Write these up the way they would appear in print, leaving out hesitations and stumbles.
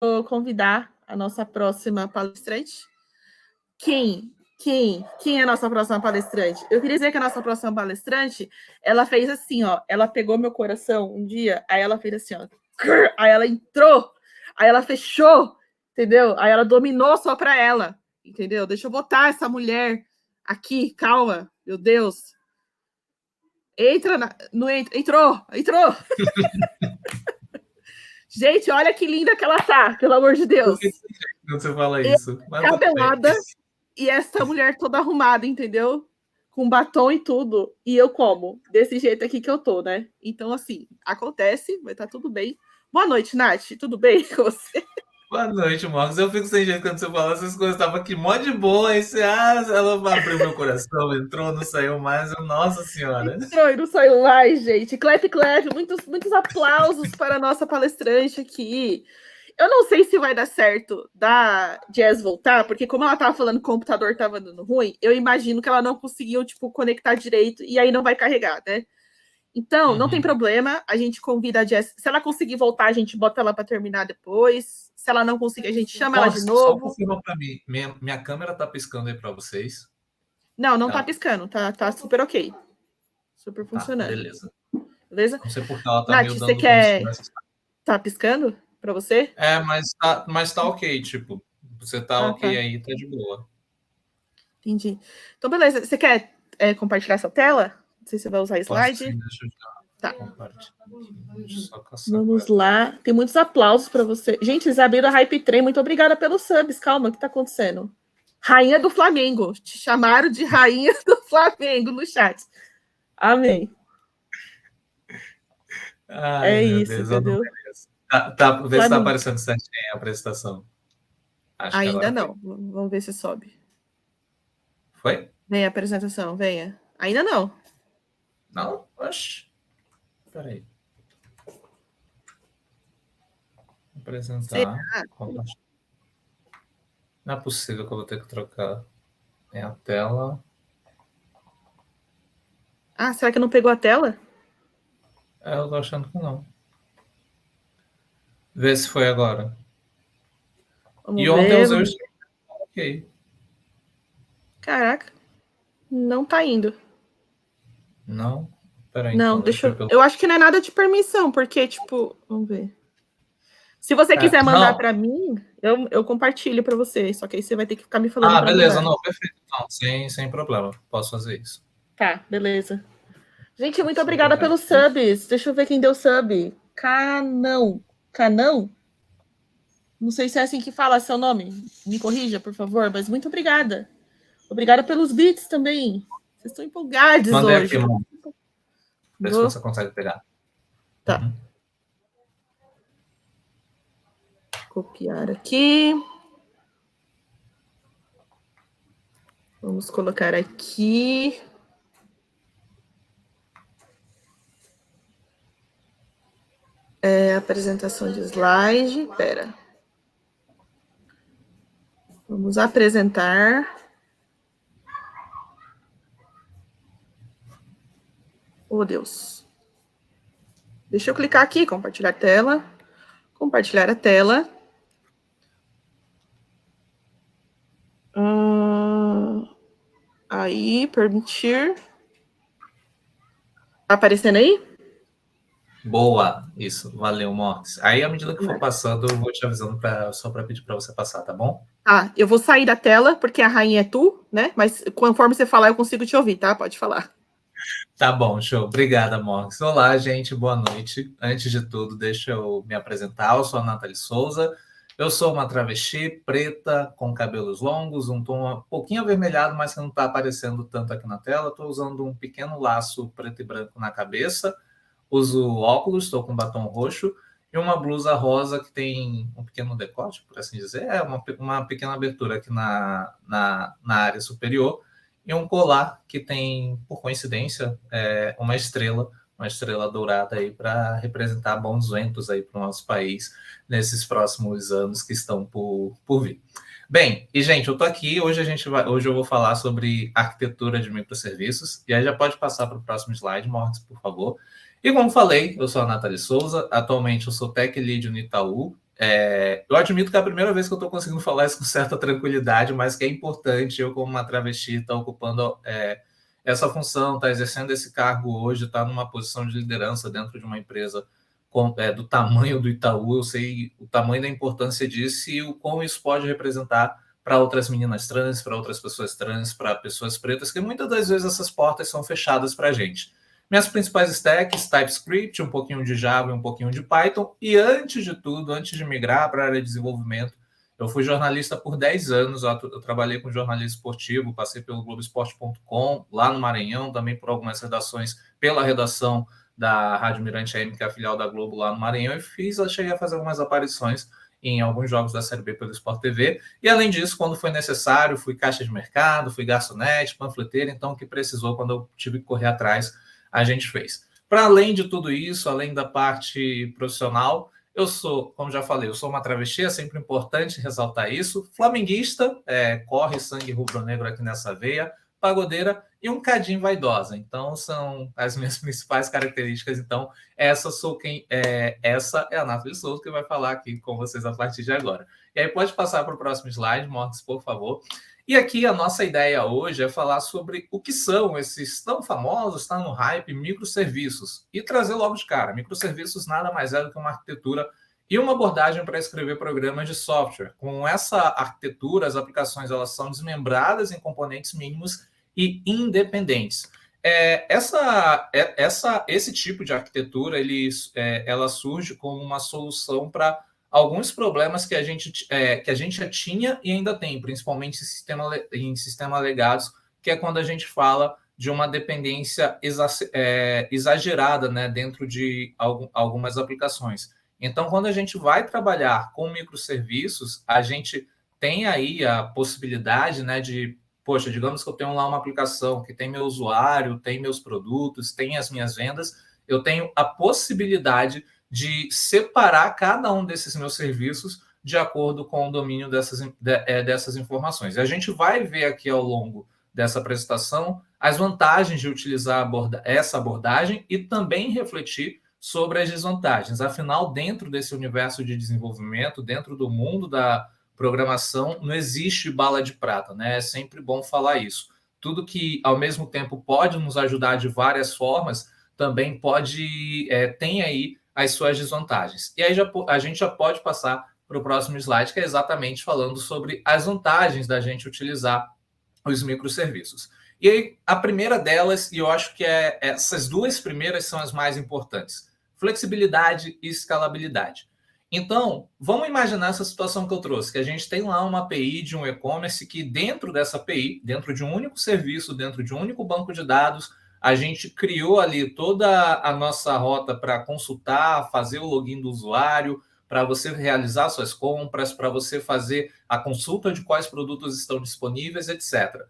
vou convidar a nossa próxima palestrante. Quem é a nossa próxima palestrante? Eu queria dizer que a nossa próxima palestrante, ela fez assim, ó, ela pegou meu coração um dia, aí ela fez assim, ó, aí ela entrou, aí ela fechou, entendeu? Aí ela dominou só para ela, entendeu? Deixa eu botar essa mulher aqui, calma, meu Deus. Entra, não entra, entrou. Gente, olha que linda que ela tá, pelo amor de Deus. Quando você fala isso. Cabelada e essa mulher toda arrumada, entendeu? Com batom e tudo. E eu como? Desse jeito aqui que eu tô, né? Então, assim, acontece, vai estar tudo bem. Boa noite, Nath. Tudo bem com você? Boa noite, Marcos. Eu fico sem jeito quando você fala essas coisas. Tava aqui mó de boa. Aí você, ela abriu meu coração, entrou, não saiu mais. Nossa Senhora. Entrou e não saiu mais, gente. Clap, clap. Muitos aplausos para a nossa palestrante aqui. Eu não sei se vai dar certo da Jazz voltar, porque como ela tava falando que o computador tava dando ruim, eu imagino que ela não conseguiu, tipo, conectar direito e aí não vai carregar, né? Então, não tem problema, a gente convida a Jess. Se ela conseguir voltar, a gente bota ela para terminar depois. Se ela não conseguir, a gente chama ela de novo. Só confirma para mim. Minha câmera tá piscando aí para vocês? Não tá piscando, tá super ok. Super funcionando. Beleza. Beleza? Não sei porque ela tá Nath, meio você dando quer... Tá piscando para você? mas tá ok, tipo, você tá ok tá. aí, tá de boa. Entendi. Então, beleza. Você quer compartilhar sua tela? Não sei se você vai usar slide. Sim, deixa eu tá. Compartilhar aqui. Só Vamos lá. Tem muitos aplausos para você. Gente, eles abriram a Hype Train. Muito obrigada pelos subs. Calma, o que tá acontecendo? Rainha do Flamengo. Te chamaram de Rainha do Flamengo no chat. Amém. Ai, meu isso, Deus, entendeu? Vê se tá aparecendo certinho a apresentação. Acho ainda não. Foi. Vamos ver se sobe. Foi? Vem a apresentação, venha. Ainda não. Não? Oxi. Peraí. Apresentar. Não é possível que eu vou ter que trocar. Tem a tela. Será que não pegou a tela? Eu tô achando que não. Vê se foi agora. Vamos ver. Ontem eu usei o ok. Caraca. Não tá indo. Não? Peraí, não, então, deixa eu... Eu acho que não é nada de permissão, porque, tipo... Vamos ver. Se você quiser mandar para mim, eu compartilho para você. Só que aí você vai ter que ficar me falando. Beleza, não, perfeito. Não, sem problema. Posso fazer isso. Tá, beleza. Gente, muito obrigada pelos subs. Deixa eu ver quem deu sub. Canão. Não sei se é assim que fala seu nome. Me corrija, por favor, mas muito obrigada. Obrigada pelos beats também. Vocês estão empolgados Mandei hoje. Aqui, mano. Vê se você consegue pegar. Tá. Copiar aqui. Vamos colocar aqui. Apresentação de slide. Espera. Vamos apresentar. Oh, Deus. Deixa eu clicar aqui, compartilhar tela. Compartilhar a tela. Aí, permitir. Tá aparecendo aí? Boa, isso. Valeu, Morris. Aí, à medida que for passando, eu vou te avisando só para pedir para você passar, tá bom? Eu vou sair da tela, porque a rainha é tu, né? Mas conforme você falar, eu consigo te ouvir, tá? Pode falar. Tá bom, show. Obrigada, Morris. Olá, gente. Boa noite. Antes de tudo, deixa eu me apresentar. Eu sou a Nathalie Souza. Eu sou uma travesti preta, com cabelos longos, um tom um pouquinho avermelhado, mas que não está aparecendo tanto aqui na tela. Estou usando um pequeno laço preto e branco na cabeça. Uso óculos, estou com batom roxo e uma blusa rosa que tem um pequeno decote, por assim dizer. Uma pequena abertura aqui na área superior. E um colar que tem, por coincidência, uma estrela dourada aí para representar bons ventos aí para o nosso país nesses próximos anos que estão por vir. Bem, e gente, eu tô aqui, hoje eu vou falar sobre arquitetura de microserviços, e aí já pode passar para o próximo slide, Morris, por favor. E como falei, eu sou a Nathalie Souza, atualmente eu sou Tech Lead no Itaú, Eu admito que é a primeira vez que eu estou conseguindo falar isso com certa tranquilidade, mas que é importante eu, como uma travesti, estar ocupando essa função, estar exercendo esse cargo hoje, estar numa posição de liderança dentro de uma empresa do tamanho do Itaú. Eu sei o tamanho da importância disso e o como isso pode representar para outras meninas trans, para outras pessoas trans, para pessoas pretas, que muitas das vezes essas portas são fechadas para a gente. Minhas principais stacks, TypeScript, um pouquinho de Java e um pouquinho de Python. E antes de tudo, antes de migrar para a área de desenvolvimento, eu fui jornalista por 10 anos. Eu trabalhei com jornalismo esportivo, passei pelo Globoesporte.com, lá no Maranhão, também por algumas redações, pela redação da Rádio Mirante AM, que é a filial da Globo lá no Maranhão, e cheguei a fazer algumas aparições em alguns jogos da Série B pelo Sport TV. E, além disso, quando foi necessário, fui caixa de mercado, fui garçonete, panfleteiro, então o que precisou, quando eu tive que correr atrás, a gente fez. Para além de tudo isso, além da parte profissional, eu sou, como já falei, eu sou uma travesti, é sempre importante ressaltar isso, flamenguista, corre sangue rubro-negro aqui nessa veia, pagodeira e um cadinho vaidosa. Então, são as minhas principais características. Então, essa é a Nathalie Souza que vai falar aqui com vocês a partir de agora. E aí, pode passar para o próximo slide, Mortes, por favor. E aqui a nossa ideia hoje é falar sobre o que são esses tão famosos, está no hype, microserviços. E trazer logo de cara, microserviços nada mais é do que uma arquitetura e uma abordagem para escrever programas de software. Com essa arquitetura, as aplicações elas são desmembradas em componentes mínimos e independentes. Esse tipo de arquitetura ela surge como uma solução para alguns problemas que a gente já tinha e ainda tem, principalmente em sistema legados, que é quando a gente fala de uma dependência exagerada, né, dentro de algumas aplicações. Então, quando a gente vai trabalhar com microserviços, a gente tem aí a possibilidade, né, de, poxa, digamos que eu tenho lá uma aplicação que tem meu usuário, tem meus produtos, tem as minhas vendas, eu tenho a possibilidade de separar cada um desses meus serviços de acordo com o domínio dessas informações. E a gente vai ver aqui ao longo dessa apresentação as vantagens de utilizar essa abordagem e também refletir sobre as desvantagens. Afinal, dentro desse universo de desenvolvimento, dentro do mundo da programação, não existe bala de prata, né? É sempre bom falar isso. Tudo que, ao mesmo tempo, pode nos ajudar de várias formas, também tem aí as suas desvantagens. E aí a gente já pode passar para o próximo slide, que é exatamente falando sobre as vantagens da gente utilizar os microserviços. E aí, a primeira delas, e eu acho que essas duas primeiras são as mais importantes: flexibilidade e escalabilidade. Então, vamos imaginar essa situação que eu trouxe, que a gente tem lá uma API de um e-commerce que dentro dessa API, dentro de um único serviço, dentro de um único banco de dados, a gente criou ali toda a nossa rota para consultar, fazer o login do usuário, para você realizar suas compras, para você fazer a consulta de quais produtos estão disponíveis, etc.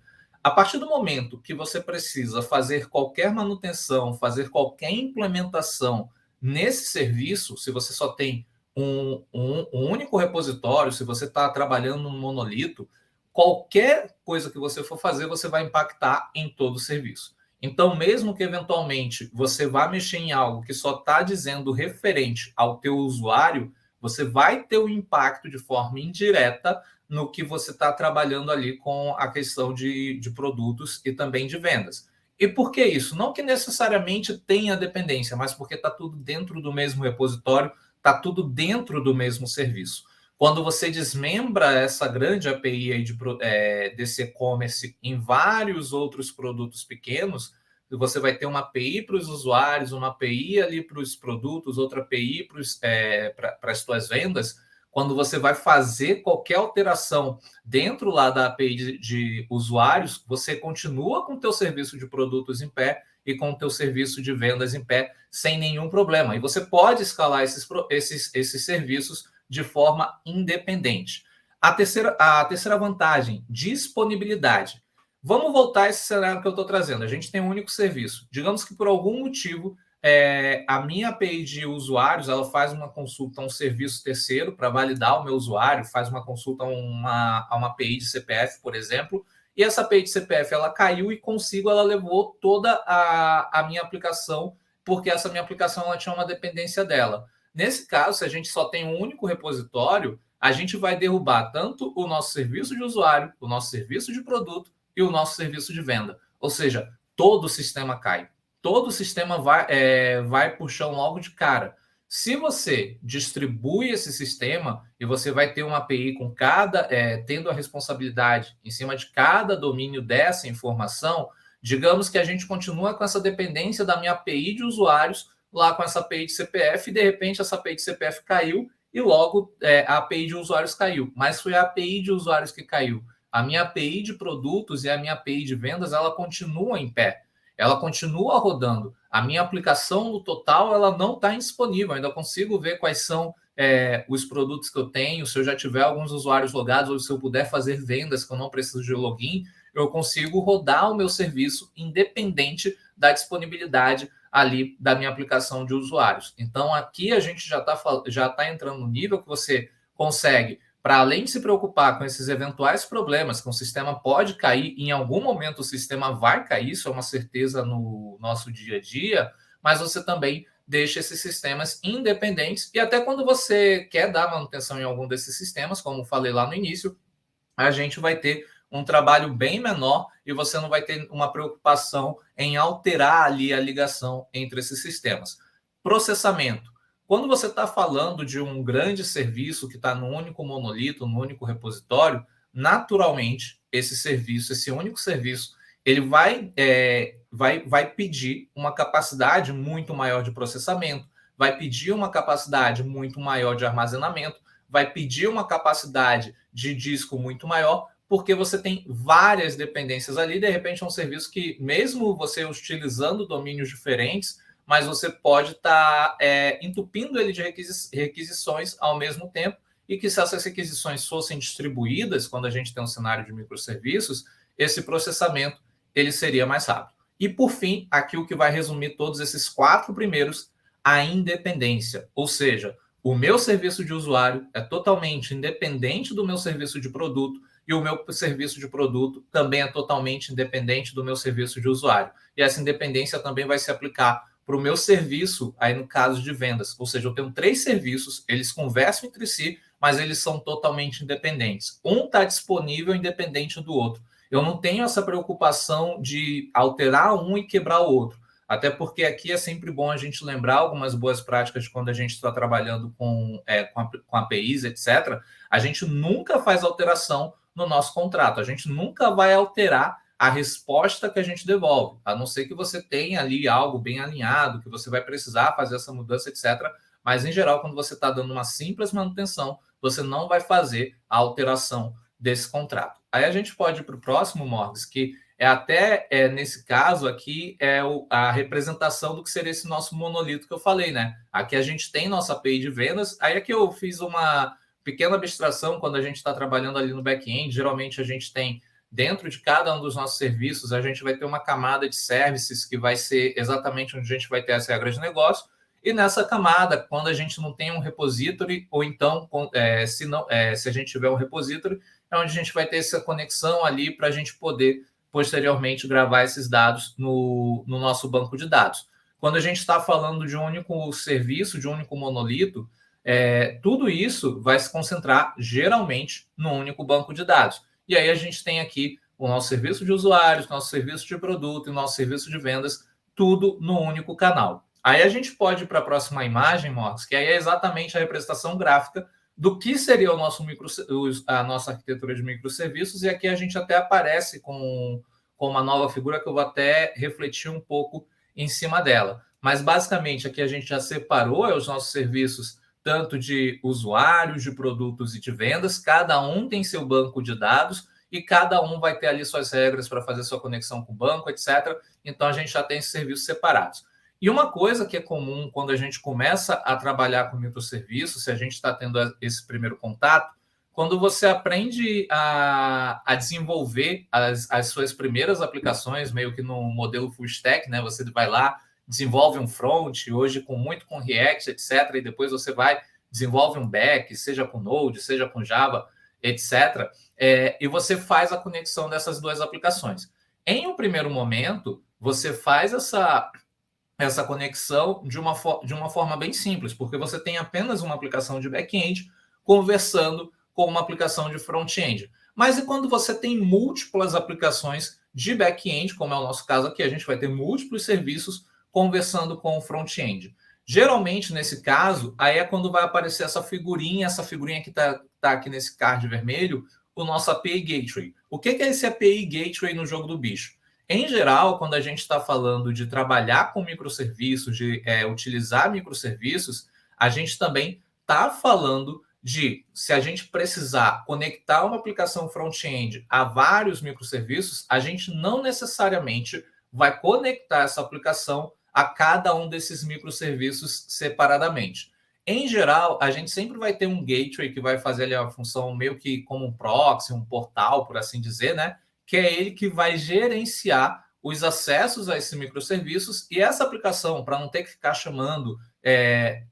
A partir do momento que você precisa fazer qualquer manutenção, fazer qualquer implementação nesse serviço, se você só tem um único repositório, se você está trabalhando num monolito, qualquer coisa que você for fazer, você vai impactar em todo o serviço. Então, mesmo que eventualmente você vá mexer em algo que só está dizendo referente ao teu usuário, você vai ter um impacto de forma indireta no que você está trabalhando ali com a questão de produtos e também de vendas. E por que isso? Não que necessariamente tenha dependência, mas porque está tudo dentro do mesmo repositório, está tudo dentro do mesmo serviço. Quando você desmembra essa grande API aí desse e-commerce em vários outros produtos pequenos, você vai ter uma API para os usuários, uma API ali para os produtos, outra API para as suas vendas. Quando você vai fazer qualquer alteração dentro lá da API de usuários, você continua com o teu serviço de produtos em pé e com o teu serviço de vendas em pé sem nenhum problema. E você pode escalar esses serviços de forma independente. A terceira vantagem, disponibilidade. Vamos voltar a esse cenário que eu estou trazendo. A gente tem um único serviço. Digamos que por algum motivo a minha API de usuários ela faz uma consulta a um serviço terceiro para validar o meu usuário, faz uma consulta a uma API de CPF, por exemplo, e essa API de CPF ela caiu e consigo ela levou toda a minha aplicação, porque essa minha aplicação ela tinha uma dependência dela. Nesse caso, se a gente só tem um único repositório, a gente vai derrubar tanto o nosso serviço de usuário, o nosso serviço de produto e o nosso serviço de venda. Ou seja, todo o sistema cai. Todo o sistema vai para o chão logo de cara. Se você distribui esse sistema e você vai ter uma API com tendo a responsabilidade em cima de cada domínio dessa informação, digamos que a gente continua com essa dependência da minha API de usuários lá com essa API de CPF e de repente essa API de CPF caiu e logo a API de usuários caiu. Mas foi a API de usuários que caiu. A minha API de produtos e a minha API de vendas, ela continua em pé. Ela continua rodando. A minha aplicação no total, ela não está indisponível. Eu ainda consigo ver quais são os produtos que eu tenho. Se eu já tiver alguns usuários logados ou se eu puder fazer vendas que eu não preciso de login, eu consigo rodar o meu serviço independente da disponibilidade ali da minha aplicação de usuários. Então, aqui a gente já tá entrando no nível que você consegue, para além de se preocupar com esses eventuais problemas, que o sistema pode cair, em algum momento o sistema vai cair, isso é uma certeza no nosso dia a dia, mas você também deixa esses sistemas independentes e até quando você quer dar manutenção em algum desses sistemas, como falei lá no início, a gente vai ter um trabalho bem menor e você não vai ter uma preocupação em alterar ali a ligação entre esses sistemas. Processamento. Quando você está falando de um grande serviço que está no único monolito, no único repositório, naturalmente, esse único serviço, ele vai pedir uma capacidade muito maior de processamento, vai pedir uma capacidade muito maior de armazenamento, vai pedir uma capacidade de disco muito maior, porque você tem várias dependências ali. De repente, é um serviço que, mesmo você utilizando domínios diferentes, mas você pode estar entupindo ele de requisições ao mesmo tempo, e que se essas requisições fossem distribuídas, quando a gente tem um cenário de microserviços, esse processamento ele seria mais rápido. E, por fim, aqui o que vai resumir todos esses 4 primeiros, a independência. Ou seja, o meu serviço de usuário é totalmente independente do meu serviço de produto e o meu serviço de produto também é totalmente independente do meu serviço de usuário. E essa independência também vai se aplicar para o meu serviço, aí no caso de vendas. Ou seja, eu tenho 3 serviços, eles conversam entre si, mas eles são totalmente independentes. Um está disponível independente do outro. Eu não tenho essa preocupação de alterar um e quebrar o outro. Até porque aqui é sempre bom a gente lembrar algumas boas práticas de quando a gente está trabalhando com APIs, etc. A gente nunca faz alteração no nosso contrato. A gente nunca vai alterar a resposta que a gente devolve, a não ser que você tenha ali algo bem alinhado, que você vai precisar fazer essa mudança, etc. Mas, em geral, quando você está dando uma simples manutenção, você não vai fazer a alteração desse contrato. Aí a gente pode ir para o próximo, Morgs, que nesse caso aqui, a representação do que seria esse nosso monolito que eu falei, né? Aqui a gente tem nossa API de vendas, aí aqui eu fiz uma pequena abstração quando a gente está trabalhando ali no back-end, geralmente a gente tem, dentro de cada um dos nossos serviços, a gente vai ter uma camada de services que vai ser exatamente onde a gente vai ter as regras de negócio, e nessa camada, quando a gente não tem um repository, ou então, se a gente tiver um repository, é onde a gente vai ter essa conexão ali para a gente poder posteriormente gravar esses dados no nosso banco de dados. Quando a gente está falando de um único serviço, de um único monolito, tudo isso vai se concentrar geralmente no único banco de dados. E aí a gente tem aqui o nosso serviço de usuários, nosso serviço de produto e nosso serviço de vendas, tudo no único canal. Aí a gente pode ir para a próxima imagem, Morris, que aí é exatamente a representação gráfica do que seria a nossa arquitetura de microserviços, e aqui a gente até aparece com uma nova figura que eu vou até refletir um pouco em cima dela. Mas, basicamente, aqui a gente já separou os nossos serviços tanto de usuários, de produtos e de vendas, cada um tem seu banco de dados e cada um vai ter ali suas regras para fazer sua conexão com o banco, etc. Então, a gente já tem esses serviços separados. E uma coisa que é comum quando a gente começa a trabalhar com microserviços, se a gente está tendo esse primeiro contato, quando você aprende a desenvolver as suas primeiras aplicações, meio que no modelo full stack, né? Você vai lá, desenvolve um front, hoje muito com React, etc. E depois você desenvolve um back, seja com Node, seja com Java, etc. E você faz a conexão dessas duas aplicações. Em um primeiro momento, você faz essa conexão de uma forma bem simples, porque você tem apenas uma aplicação de back-end conversando com uma aplicação de front-end. Mas e quando você tem múltiplas aplicações de back-end, como é o nosso caso aqui, a gente vai ter múltiplos serviços conversando com o front-end. Geralmente, nesse caso, aí é quando vai aparecer essa figurinha que está aqui nesse card vermelho, o nosso API Gateway. O que é esse API Gateway no jogo do bicho? Em geral, quando a gente está falando de trabalhar com microserviços, de utilizar microserviços, a gente também está falando de, se a gente precisar conectar uma aplicação front-end a vários microserviços, a gente não necessariamente vai conectar essa aplicação a cada um desses microserviços separadamente. Em geral, a gente sempre vai ter um gateway que vai fazer ali a função meio que como um proxy, um portal, por assim dizer, né? Que é ele que vai gerenciar os acessos a esses microserviços, e essa aplicação, para não ter que ficar chamando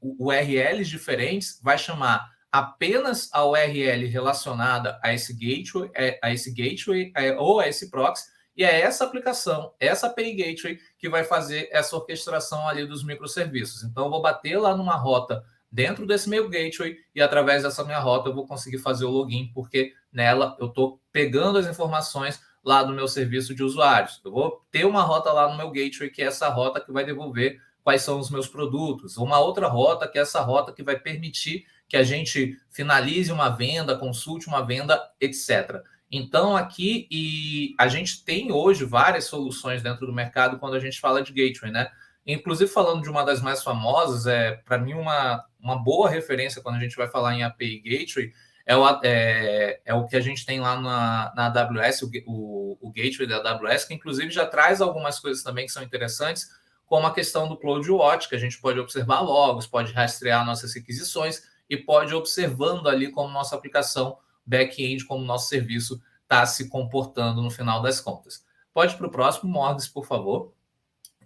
URLs diferentes, vai chamar apenas a URL relacionada a esse gateway ou a esse proxy, e é essa aplicação, essa API Gateway, que vai fazer essa orquestração ali dos microserviços. Então, eu vou bater lá numa rota dentro desse meu gateway e, através dessa minha rota, eu vou conseguir fazer o login, porque nela eu estou pegando as informações lá do meu serviço de usuários. Eu vou ter uma rota lá no meu gateway, que é essa rota que vai devolver quais são os meus produtos. Uma outra rota, que é essa rota que vai permitir que a gente finalize uma venda, consulte uma venda, etc. Então, aqui, a gente tem hoje várias soluções dentro do mercado quando a gente fala de gateway, né? Inclusive, falando de uma das mais famosas, para mim, uma boa referência quando a gente vai falar em API Gateway é o que a gente tem lá na AWS, o Gateway da AWS, que inclusive já traz algumas coisas também que são interessantes, como a questão do CloudWatch, que a gente pode observar logs, pode rastrear nossas requisições e pode ir observando ali como nossa aplicação back-end, como nosso serviço está se comportando no final das contas. Pode ir para o próximo, Mordes, por favor.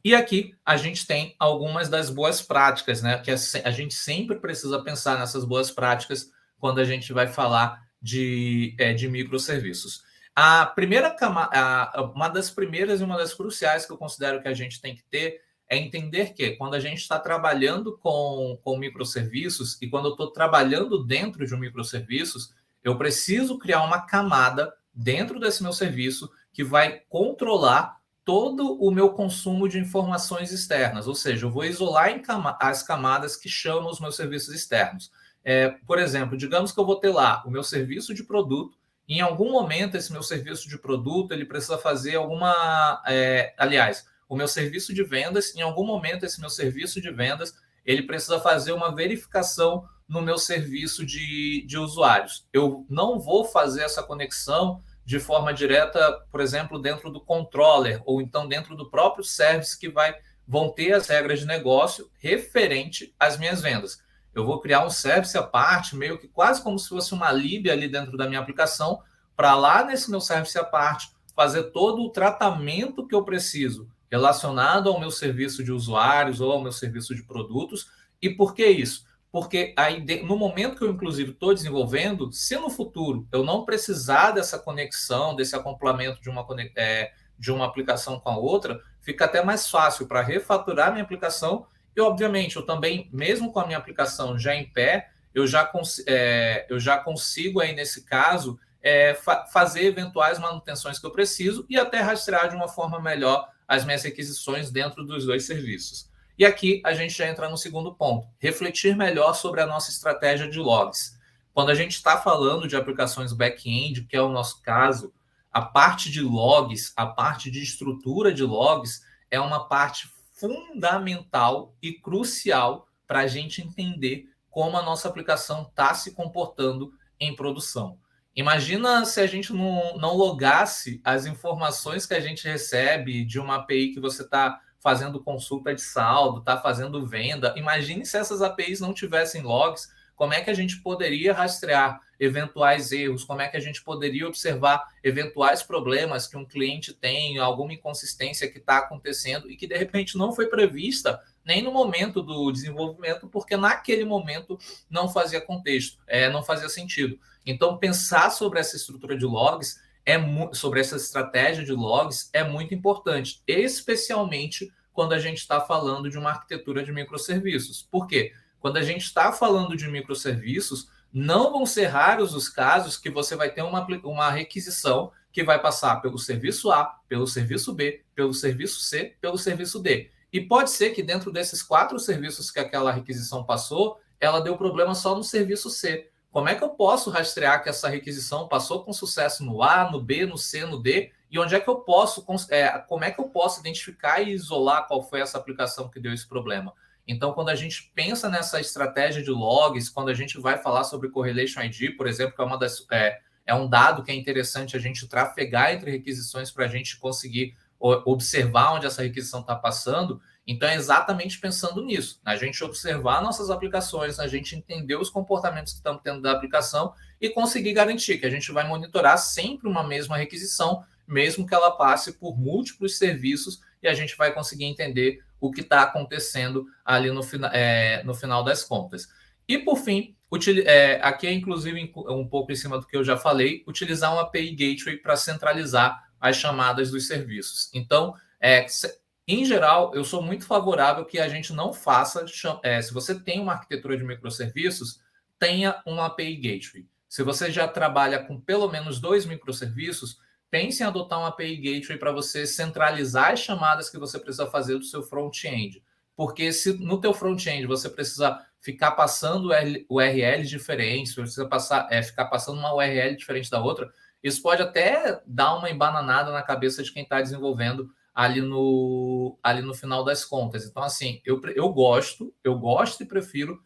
E aqui a gente tem algumas das boas práticas, né? Que a gente sempre precisa pensar nessas boas práticas quando a gente vai falar de microserviços. A primeira uma das primeiras e uma das cruciais que eu considero que a gente tem que ter é entender que, quando a gente está trabalhando com microserviços e quando eu estou trabalhando dentro de um microserviços, eu preciso criar uma camada dentro desse meu serviço que vai controlar todo o meu consumo de informações externas, ou seja, eu vou isolar as camadas que chamam os meus serviços externos. Por exemplo, digamos que eu vou ter lá o meu serviço de produto, e em algum momento esse meu serviço de produto ele precisa fazer aliás, o meu serviço de vendas, em algum momento esse meu serviço de vendas ele precisa fazer uma verificação no meu serviço de usuários. Eu não vou fazer essa conexão de forma direta, por exemplo, dentro do controller, ou então dentro do próprio service que vão ter as regras de negócio referente às minhas vendas. Eu vou criar um service à parte, meio que quase como se fosse uma lib ali dentro da minha aplicação, para lá nesse meu service à parte, fazer todo o tratamento que eu preciso relacionado ao meu serviço de usuários ou ao meu serviço de produtos. E por que isso? Porque aí, no momento que eu, inclusive, estou desenvolvendo, se no futuro eu não precisar dessa conexão, desse acoplamento de uma aplicação com a outra, fica até mais fácil para refaturar minha aplicação. E, obviamente, eu também, mesmo com a minha aplicação já em pé, eu já consigo, aí, nesse caso, fazer eventuais manutenções que eu preciso e até rastrear de uma forma melhor as minhas requisições dentro dos dois serviços. E aqui a gente já entra no segundo ponto, refletir melhor sobre a nossa estratégia de logs. Quando a gente está falando de aplicações back-end, que é o nosso caso, a parte de logs, a parte de estrutura de logs, é uma parte fundamental e crucial para a gente entender como a nossa aplicação está se comportando em produção. Imagina se a gente não logasse as informações que a gente recebe de uma API que você está fazendo consulta de saldo, está fazendo venda. Imagine se essas APIs não tivessem logs, como é que a gente poderia rastrear eventuais erros, como é que a gente poderia observar eventuais problemas que um cliente tem, alguma inconsistência que está acontecendo e que, de repente, não foi prevista nem no momento do desenvolvimento, porque naquele momento não fazia contexto, não fazia sentido. Então, pensar sobre essa estrutura de logs, sobre essa estratégia de logs, é muito importante, especialmente quando a gente está falando de uma arquitetura de microserviços. Por quê? Quando a gente está falando de microserviços, não vão ser raros os casos que você vai ter uma requisição que vai passar pelo serviço A, pelo serviço B, pelo serviço C, pelo serviço D. E pode ser que dentro desses 4 serviços que aquela requisição passou, ela deu problema só no serviço C. Como é que eu posso rastrear que essa requisição passou com sucesso no A, no B, no C, no D? E onde é que eu posso, como é que eu posso identificar e isolar qual foi essa aplicação que deu esse problema? Então, quando a gente pensa nessa estratégia de logs, quando a gente vai falar sobre Correlation ID, por exemplo, que é um dado que é interessante a gente trafegar entre requisições para a gente conseguir observar onde essa requisição está passando. Então, é exatamente pensando nisso, a gente observar nossas aplicações, a gente entender os comportamentos que estamos tendo da aplicação e conseguir garantir que a gente vai monitorar sempre uma mesma requisição, mesmo que ela passe por múltiplos serviços, e a gente vai conseguir entender o que está acontecendo ali no final das contas. E, por fim, aqui é inclusive um pouco em cima do que eu já falei, utilizar uma API Gateway para centralizar as chamadas dos serviços. Então, em geral, eu sou muito favorável que a gente não faça... se você tem uma arquitetura de microserviços, tenha uma API Gateway. Se você já trabalha com pelo menos 2 microserviços, pense em adotar uma API Gateway para você centralizar as chamadas que você precisa fazer do seu front-end. Porque se no teu front-end você precisa ficar passando URLs diferentes, você precisa ficar passando uma URL diferente da outra, isso pode até dar uma embananada na cabeça de quem está desenvolvendo ali no final das contas. Então, assim, eu gosto e prefiro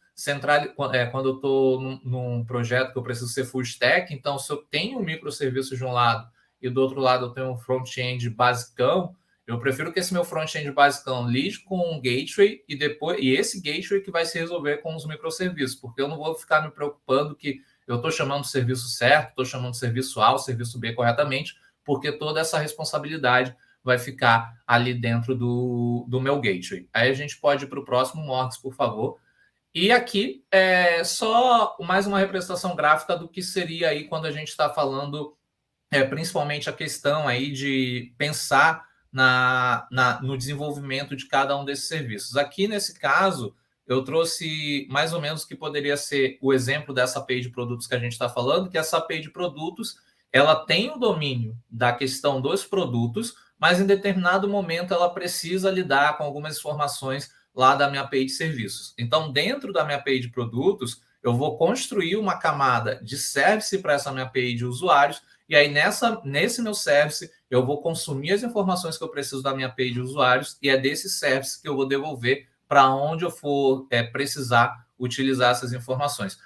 quando eu estou num projeto que eu preciso ser full stack, então se eu tenho um microserviço de um lado e do outro lado eu tenho um front-end basicão, eu prefiro que esse meu front-end basicão lide com um gateway e esse gateway que vai se resolver com os microserviços, porque eu não vou ficar me preocupando que eu estou chamando o serviço certo, estou chamando o serviço A, o serviço B corretamente, porque toda essa responsabilidade vai ficar ali dentro do meu gateway. Aí a gente pode ir para o próximo, Morgs, por favor. E aqui é só mais uma representação gráfica do que seria aí quando a gente está falando principalmente a questão aí de pensar no desenvolvimento de cada um desses serviços. Aqui, nesse caso, eu trouxe mais ou menos que poderia ser o exemplo dessa API de produtos que a gente está falando, que essa API de produtos, ela tem o domínio da questão dos produtos, mas em determinado momento ela precisa lidar com algumas informações lá da minha API de serviços. Então, dentro da minha API de produtos, eu vou construir uma camada de service para essa minha API de usuários, e aí, nesse meu service, eu vou consumir as informações que eu preciso da minha API de usuários, e é desse service que eu vou devolver para onde eu for precisar utilizar essas informações.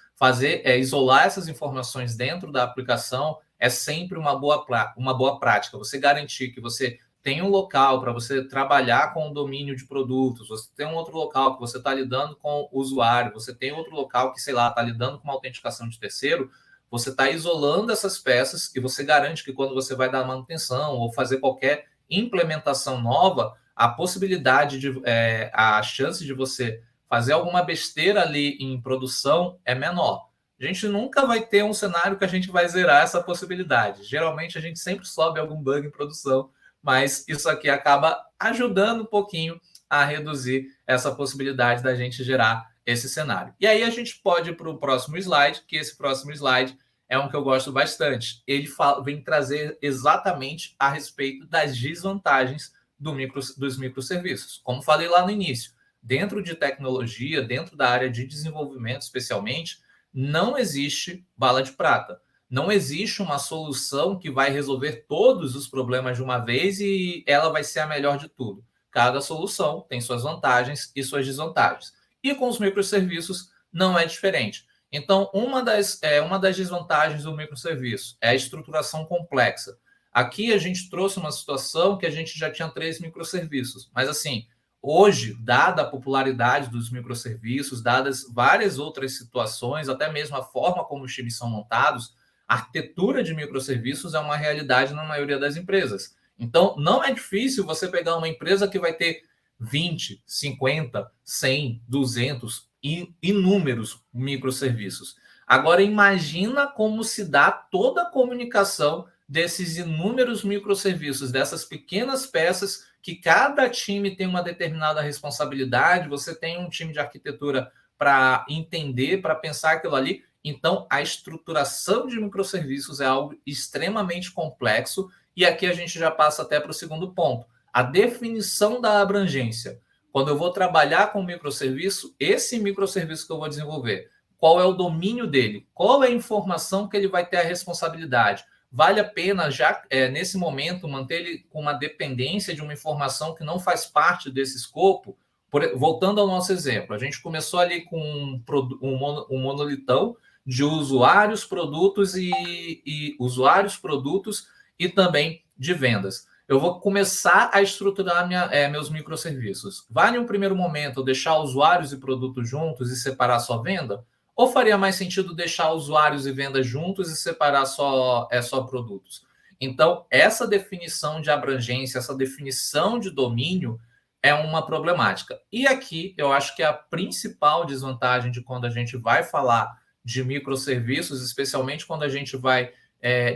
Isolar essas informações dentro da aplicação é sempre uma boa prática. Você garantir que você tem um local para você trabalhar com o domínio de produtos, você tem um outro local que você está lidando com o usuário, você tem outro local que, sei lá, está lidando com uma autenticação de terceiro, você está isolando essas peças e você garante que quando você vai dar manutenção ou fazer qualquer implementação nova, a possibilidade a chance de você fazer alguma besteira ali em produção é menor. A gente nunca vai ter um cenário que a gente vai zerar essa possibilidade. Geralmente a gente sempre sobe algum bug em produção, mas isso aqui acaba ajudando um pouquinho a reduzir essa possibilidade da gente gerar esse cenário. E aí a gente pode ir para o próximo slide, que esse próximo slide é um que eu gosto bastante. Ele vem trazer exatamente a respeito das desvantagens dos microserviços. Como falei lá no início, dentro de tecnologia, dentro da área de desenvolvimento especialmente, não existe bala de prata. Não existe uma solução que vai resolver todos os problemas de uma vez e ela vai ser a melhor de tudo. Cada solução tem suas vantagens e suas desvantagens. E com os microserviços não é diferente. Então, uma das desvantagens do microserviço é a estruturação complexa. Aqui a gente trouxe uma situação que a gente já tinha 3 microserviços, mas assim, hoje, dada a popularidade dos microserviços, dadas várias outras situações, até mesmo a forma como os times são montados, a arquitetura de microserviços é uma realidade na maioria das empresas. Então, não é difícil você pegar uma empresa que vai ter 20, 50, 100, 200 e inúmeros microserviços. Agora, imagina como se dá toda a comunicação desses inúmeros microserviços, dessas pequenas peças que cada time tem uma determinada responsabilidade, você tem um time de arquitetura para entender, para pensar aquilo ali. Então, a estruturação de microserviços é algo extremamente complexo, e aqui a gente já passa até para o segundo ponto, a definição da abrangência. Quando eu vou trabalhar com microserviço, esse microserviço que eu vou desenvolver, qual é o domínio dele? Qual é a informação que ele vai ter a responsabilidade? Vale a pena, já nesse momento, manter ele com uma dependência de uma informação que não faz parte desse escopo? Voltando ao nosso exemplo, a gente começou ali com um monolitão de usuários, produtos e usuários, produtos e também de vendas. Eu vou começar a estruturar meus microserviços. Vale um primeiro momento eu deixar usuários e produtos juntos e separar só venda? Ou faria mais sentido deixar usuários e vendas juntos e separar só produtos? Então, essa definição de abrangência, essa definição de domínio é uma problemática. E aqui eu acho que a principal desvantagem de quando a gente vai falar de microserviços, especialmente quando a gente vai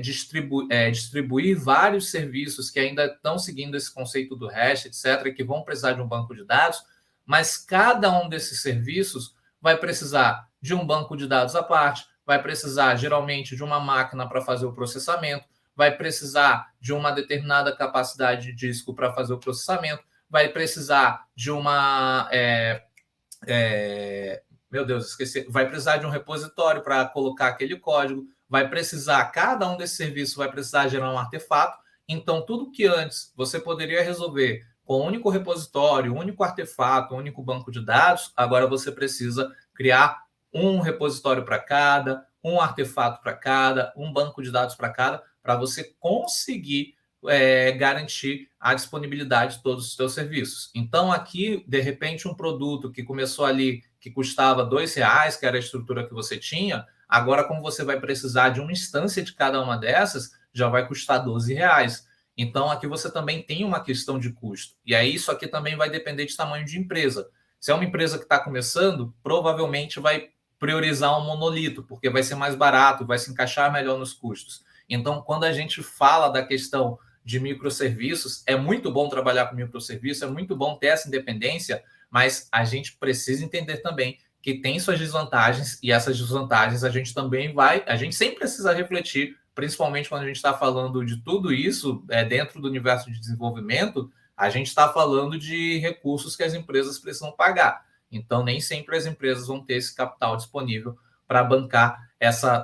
distribuir vários serviços que ainda estão seguindo esse conceito do REST, etc., que vão precisar de um banco de dados, mas cada um desses serviços vai precisar de um banco de dados à parte, vai precisar geralmente de uma máquina para fazer o processamento, vai precisar de uma determinada capacidade de disco para fazer o processamento, vai precisar de uma meu Deus, esqueci. Vai precisar de um repositório para colocar aquele código, vai precisar, cada um desses serviços vai precisar gerar um artefato. Então, tudo que antes você poderia resolver com um único repositório, um único artefato, um único banco de dados, agora você precisa criar um repositório para cada, um artefato para cada, um banco de dados para cada, para você conseguir garantir a disponibilidade de todos os seus serviços. Então, aqui, de repente, um produto que começou ali, que custava R$2, que era a estrutura que você tinha, agora, como você vai precisar de uma instância de cada uma dessas, já vai custar R$12. Então, aqui você também tem uma questão de custo. E aí, isso aqui também vai depender de tamanho de empresa. Se é uma empresa que está começando, provavelmente vai priorizar um monolito, porque vai ser mais barato, vai se encaixar melhor nos custos. Então, quando a gente fala da questão de microserviços, é muito bom trabalhar com microserviços, é muito bom ter essa independência, mas a gente precisa entender também que tem suas desvantagens, e essas desvantagens a gente sempre precisa refletir, principalmente quando a gente está falando de tudo isso dentro do universo de desenvolvimento, a gente está falando de recursos que as empresas precisam pagar. Então, nem sempre as empresas vão ter esse capital disponível para bancar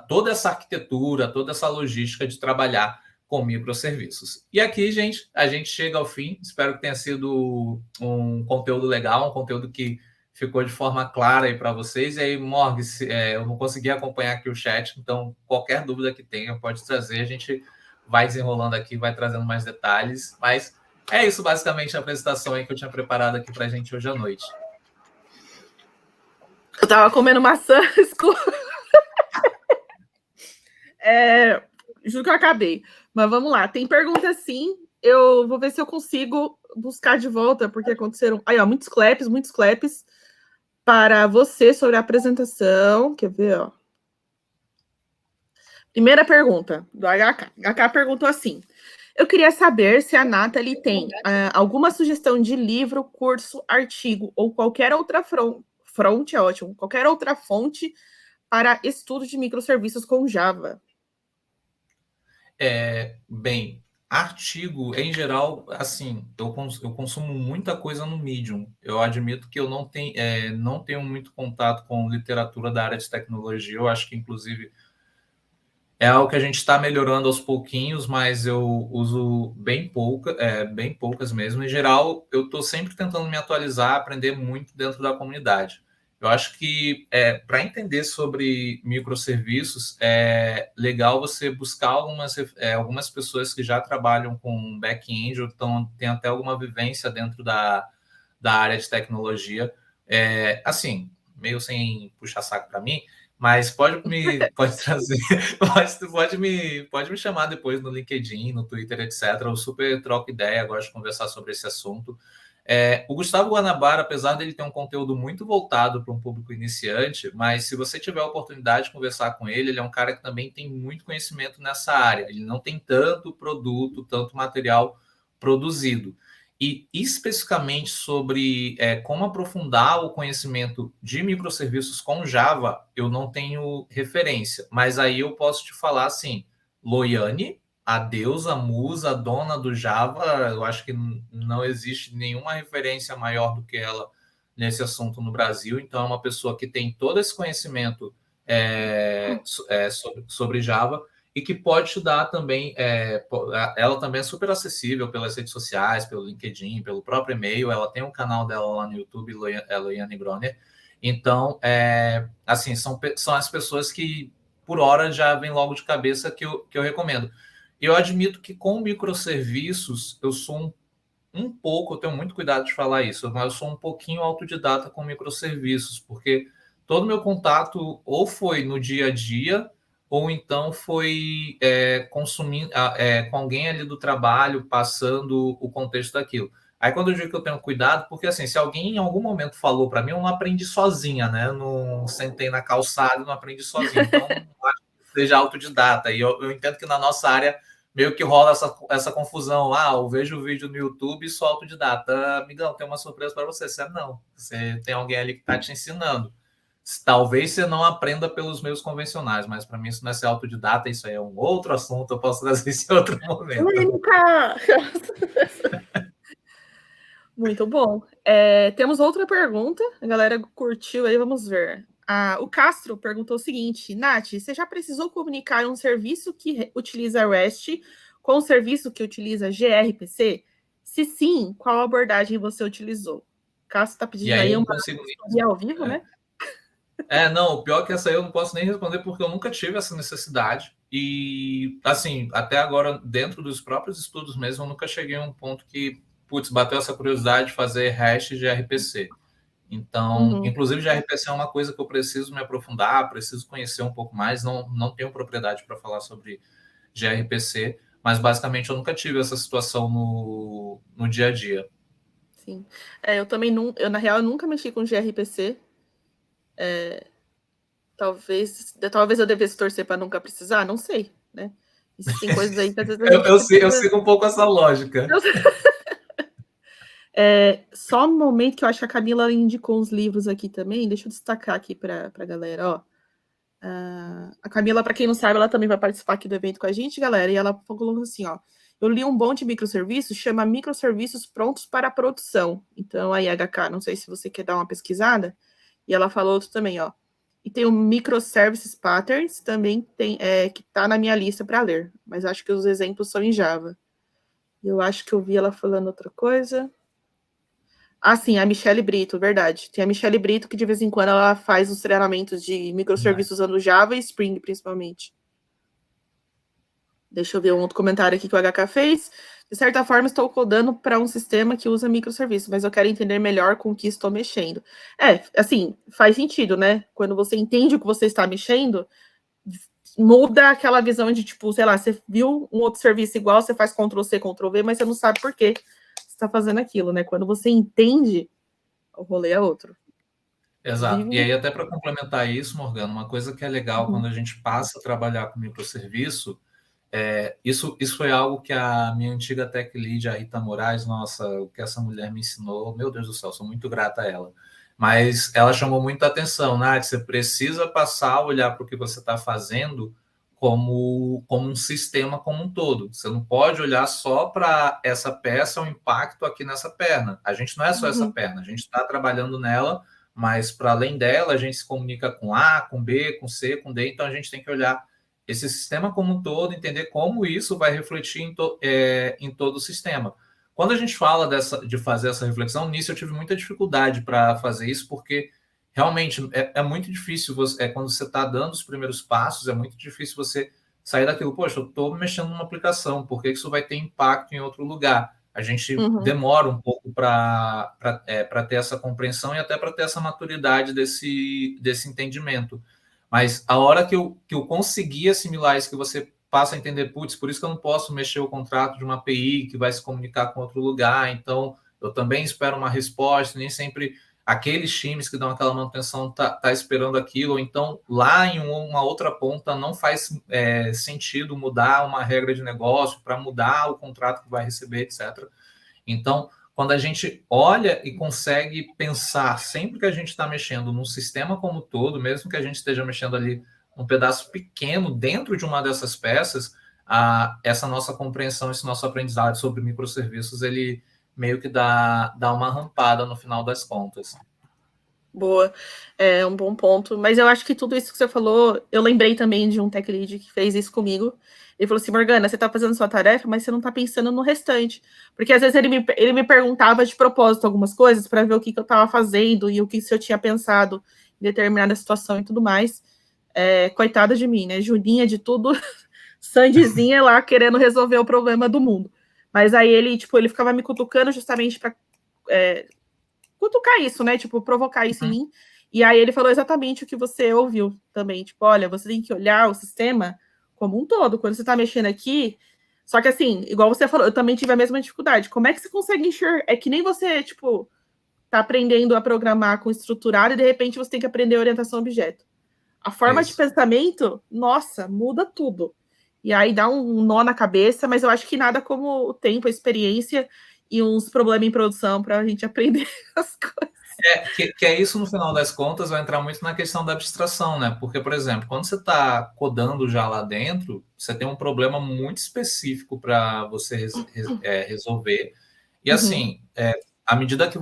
toda essa arquitetura, toda essa logística de trabalhar com microserviços. E aqui, gente, a gente chega ao fim. Espero que tenha sido um conteúdo legal, um conteúdo que ficou de forma clara aí para vocês. E aí, Morg, eu não consegui acompanhar aqui o chat, então qualquer dúvida que tenha pode trazer. A gente vai desenrolando aqui, vai trazendo mais detalhes. Mas é isso, basicamente, a apresentação aí que eu tinha preparado aqui para a gente hoje à noite. Eu tava comendo maçã escura. Juro que eu acabei. Mas vamos lá. Tem pergunta sim. Eu vou ver se eu consigo buscar de volta, porque aconteceram... Aí, ó, muitos claps para você sobre a apresentação. Quer ver, ó? Primeira pergunta do HK. HK perguntou assim: eu queria saber se a Nathalie tem alguma sugestão de livro, curso, artigo ou qualquer outra fonte, é ótimo, qualquer outra fonte para estudo de microserviços com Java. Bem, artigo, em geral, assim, eu consumo muita coisa no Medium. Eu admito que eu não tenho muito contato com literatura da área de tecnologia. Eu acho que, inclusive, é algo que a gente está melhorando aos pouquinhos, mas eu uso bem poucas mesmo. Em geral, eu estou sempre tentando me atualizar, aprender muito dentro da comunidade. Eu acho que para entender sobre microserviços, é legal você buscar algumas pessoas que já trabalham com back-end ou têm até alguma vivência dentro da área de tecnologia. Assim, meio sem puxar saco para mim, mas pode trazer, pode me chamar depois no LinkedIn, no Twitter, etc. Eu super troco ideia, gosto de conversar sobre esse assunto. O Gustavo Guanabara, apesar dele ter um conteúdo muito voltado para um público iniciante, mas se você tiver a oportunidade de conversar com ele, ele é um cara que também tem muito conhecimento nessa área. Ele não tem tanto produto, tanto material produzido. E especificamente sobre como aprofundar o conhecimento de microserviços com Java, eu não tenho referência. Mas aí eu posso te falar assim, Loiane, a deusa, a musa, a dona do Java, eu acho que não existe nenhuma referência maior do que ela nesse assunto no Brasil. Então, é uma pessoa que tem todo esse conhecimento sobre Java e que pode te dar também. Ela também é super acessível pelas redes sociais, pelo LinkedIn, pelo próprio e-mail. Ela tem um canal dela lá no YouTube, Loiane Groner. Então, assim, são as pessoas que, por hora, já vem logo de cabeça que eu recomendo. Eu admito que com microserviços eu sou um pouco, eu tenho muito cuidado de falar isso, mas eu sou um pouquinho autodidata com microserviços, porque todo o meu contato ou foi no dia a dia, ou então foi consumindo com alguém ali do trabalho, passando o contexto daquilo. Aí quando eu digo que eu tenho cuidado, porque assim, se alguém em algum momento falou para mim, eu não aprendi sozinha, né? Eu não sentei na calçada e não aprendi sozinho. Então, não acho que seja autodidata. E eu entendo que na nossa área meio que rola essa confusão. Eu vejo o vídeo no YouTube e sou autodidata. Amigão, tem uma surpresa para você. Você não. Você tem alguém ali que está te ensinando. Talvez você não aprenda pelos meios convencionais, mas para mim isso não é ser autodidata, isso aí é um outro assunto, eu posso trazer isso em outro momento. Polêmica! Muito bom. Temos outra pergunta. A galera curtiu aí, vamos ver. O Castro perguntou o seguinte: Nath, você já precisou comunicar um serviço que utiliza REST com um serviço que utiliza gRPC? Se sim, qual abordagem você utilizou? O Castro está pedindo aí eu não uma consigo ao vivo, né? Não, o pior é que essa aí eu não posso nem responder porque eu nunca tive essa necessidade. E, assim, até agora, dentro dos próprios estudos mesmo, eu nunca cheguei a um ponto que, putz, bateu essa curiosidade de fazer hash de RPC. Então, inclusive, de RPC é uma coisa que eu preciso me aprofundar, preciso conhecer um pouco mais. Não tenho propriedade para falar sobre gRPC, mas basicamente eu nunca tive essa situação no dia a dia. Sim. Eu também não, na real, eu nunca mexi com gRPC. Talvez eu devesse torcer para nunca precisar, não sei, né? Existem coisas aí que às vezes a gente eu sigo um pouco essa lógica. Só um momento que eu acho que a Camila indicou uns livros aqui também. Deixa eu destacar aqui para a galera, ó. A Camila, para quem não sabe, ela também vai participar aqui do evento com a gente, galera. E ela falou assim, ó. Eu li um bom de microserviços, chama Microserviços Prontos para a Produção. Então, aí, HK, não sei se você quer dar uma pesquisada. E ela falou outro também, ó. E tem o Microservices Patterns, também tem, que está na minha lista para ler. Mas acho que os exemplos são em Java. Eu acho que eu vi ela falando outra coisa. Sim, a Michelle Brito, verdade. Tem a Michelle Brito que de vez em quando ela faz os treinamentos de microserviços usando Java e Spring, principalmente. Deixa eu ver um outro comentário aqui que o HK fez. De certa forma, estou codando para um sistema que usa microserviços, mas eu quero entender melhor com o que estou mexendo. Assim, faz sentido, né? Quando você entende o que você está mexendo, muda aquela visão de, tipo, sei lá, você viu um outro serviço igual, você faz Ctrl+C, Ctrl+V, mas você não sabe por que você está fazendo aquilo, né? Quando você entende, o rolê é outro. Exato. E aí, até para complementar isso, Morgana, uma coisa que é legal quando a gente passa a trabalhar com microserviço, isso foi algo que a minha antiga tech lead, a Rita Moraes, nossa, o que essa mulher me ensinou, meu Deus do céu, sou muito grata a ela. Mas ela chamou muita atenção, Nath, você precisa passar a olhar para o que você está fazendo como um sistema como um todo. Você não pode olhar só para essa peça, o impacto aqui nessa perna. A gente não é só essa perna, a gente está trabalhando nela, mas para além dela, a gente se comunica com A, com B, com C, com D, então a gente tem que olhar esse sistema como um todo, entender como isso vai refletir em todo o sistema. Quando a gente fala de fazer essa reflexão, nisso eu tive muita dificuldade para fazer isso, porque realmente é muito difícil, quando você está dando os primeiros passos, é muito difícil você sair daquilo, poxa, eu estou mexendo numa aplicação, por que isso vai ter impacto em outro lugar? A gente demora um pouco para ter essa compreensão e até para ter essa maturidade desse entendimento. Mas a hora que eu consegui assimilar isso, que você passa a entender, putz, por isso que eu não posso mexer o contrato de uma API que vai se comunicar com outro lugar, então eu também espero uma resposta, nem sempre aqueles times que dão aquela manutenção tá esperando aquilo, ou então lá em uma outra ponta não faz sentido mudar uma regra de negócio para mudar o contrato que vai receber, etc. Então, quando a gente olha e consegue pensar, sempre que a gente está mexendo num sistema como um todo, mesmo que a gente esteja mexendo ali um pedaço pequeno dentro de uma dessas peças, essa nossa compreensão, esse nosso aprendizado sobre microserviços, ele meio que dá uma rampada no final das contas. Boa, é um bom ponto. Mas eu acho que tudo isso que você falou, eu lembrei também de um tech lead que fez isso comigo. Ele falou assim, Morgana, você está fazendo sua tarefa, mas você não está pensando no restante. Porque às vezes ele me perguntava de propósito algumas coisas para ver o que eu estava fazendo e o que se eu tinha pensado em determinada situação e tudo mais. Coitada de mim, né? Juninha de tudo, Sandizinha lá querendo resolver o problema do mundo. Mas aí ele ficava me cutucando justamente para cutucar isso, né? Tipo, provocar isso em mim. E aí ele falou exatamente o que você ouviu também. Tipo, olha, você tem que olhar o sistema como um todo. Quando você tá mexendo aqui. Só que assim, igual você falou, eu também tive a mesma dificuldade. Como é que você consegue enxergar? É que nem você, tipo, tá aprendendo a programar com estruturado e de repente você tem que aprender orientação a objeto. A forma de pensamento, nossa, muda tudo. E aí dá um nó na cabeça, mas eu acho que nada como o tempo, a experiência e uns problemas em produção para a gente aprender as coisas. Que é isso, no final das contas, vai entrar muito na questão da abstração, né? Porque, por exemplo, quando você está codando já lá dentro, você tem um problema muito específico para você resolver. E assim, à medida que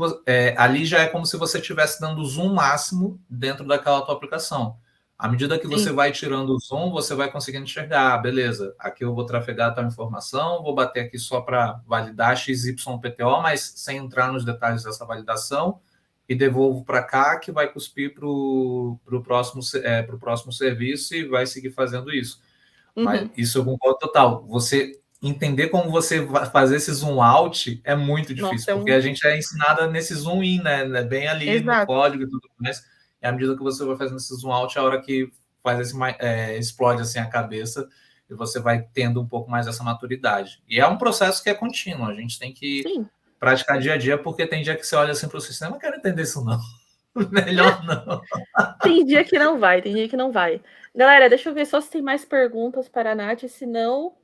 ali já é como se você estivesse dando zoom máximo dentro daquela tua aplicação. À medida que você vai tirando o zoom, você vai conseguindo enxergar, beleza, aqui eu vou trafegar tal informação, vou bater aqui só para validar XYPTO, mas sem entrar nos detalhes dessa validação, e devolvo para cá, que vai cuspir para o próximo serviço e vai seguir fazendo isso. Mas isso eu concordo total. Você entender como você vai fazer esse zoom out é muito difícil, porque a gente é ensinada nesse zoom in, né? Bem ali no código e tudo mais. E à medida que você vai fazendo esse zoom out, é a hora que faz explode assim a cabeça e você vai tendo um pouco mais essa maturidade. E é um processo que é contínuo. A gente tem que praticar dia a dia, porque tem dia que você olha assim para o sistema, não quero entender isso não. Melhor não. Tem dia que não vai, tem dia que não vai. Galera, deixa eu ver só se tem mais perguntas para a Nath, se não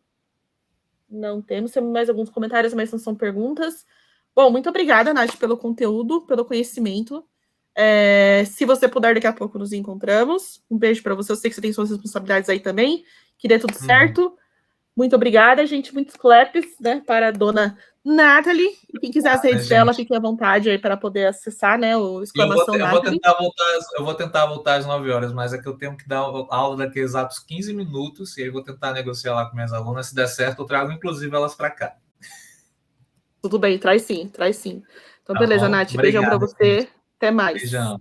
temos. Temos mais alguns comentários, mas não são perguntas. Bom, muito obrigada, Nath, pelo conteúdo, pelo conhecimento. Se você puder, daqui a pouco nos encontramos. Um beijo para você. Eu sei que você tem suas responsabilidades aí também. Que dê tudo certo. Muito obrigada, gente. Muitos claps, né, para a dona Nathalie. E quem quiser as redes dela, fique à vontade aí para poder acessar, né, o exclamação Nathalie. Eu vou tentar voltar às 9 horas, mas é que eu tenho que dar aula daqui a exatos 15 minutos, e aí vou tentar negociar lá com minhas alunas. Se der certo, eu trago inclusive elas para cá. Tudo bem, traz sim, traz sim. Então, beleza, Nath. Beijão para você. Até mais. Beijão.